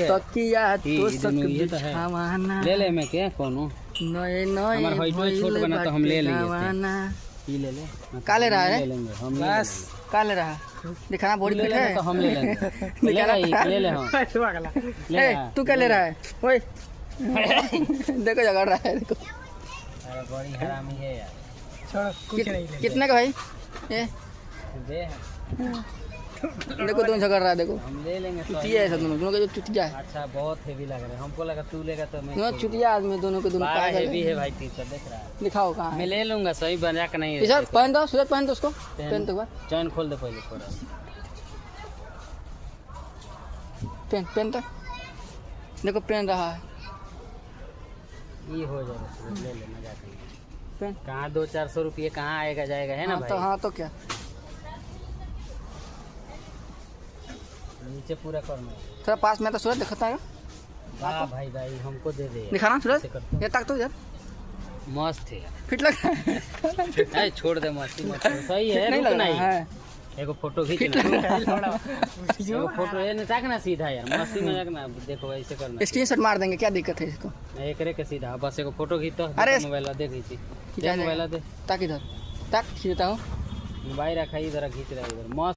तकिया तो ये तो है। ले ले मैं क्या कोनो नए नए हमार हाइट छोट बना तो हम ले लेंगे ये ले ले का ले रहा है ले लेंगे हम बस का ले रहा है दिखाना बॉडी फिट है तो हम ले लेंगे ले ले हम ए तू क्या ले रहा है ओए देखो झगड़ रहा है देखो अरे बड़ी हरामी है यार छोड़ कुछ नहीं ले कितने का भाई ये दे देखो दोनों झगड़ रहा है देखो हम ले लेंगे चुतिया है सब दोनों का जो चुतिया है अच्छा बहुत हेवी लग रहा है हमको लगा तू लेगा तो मैं दोनों चुतिया आदमी दोनों के दोनों बड़ा हेवी है भाई टीचर देख रहा है दिखाओ कहाँ मैं ले लूंगा सही बना के नहीं टी-शर्ट पहन दो सूरज पहन दो उसको पहन तो बाद चैन खोल दे पहले थोड़ा पहन तो देखो पहन रहा है ये हो जाएगा ले ले मजा करेंगे पहन कहाँ 200-400 रुपये कहाँ आएगा जाएगा है ना भाई हाँ तो क्या नीचे पूरा करना है थोड़ा पास में तो सूरज दिखता है वाह भाई भाई हमको दे दे दिखाना सूरज ऐसे करते ये तक तो यार मस्त है फिट लग रहा है छोड़ दे मस्ती मत करो। सही है नहीं रुक लग रहा नहीं है एगो फोटो खींच ना एगो फोटो ये नहीं ताक ना सीधा यार मस्ती में रखना देखो ऐसे करना स्क्रीनशॉट मार देंगे क्या दिक्कत है इसको एक रे के सीधा बस एगो फोटो खींच तो अरे मोबाइल दे खींची खींचा मोबाइल दे ताक इधर ताक खींचता हूँ मोबाइल रखा इधर खींच रहा है इधर मस्त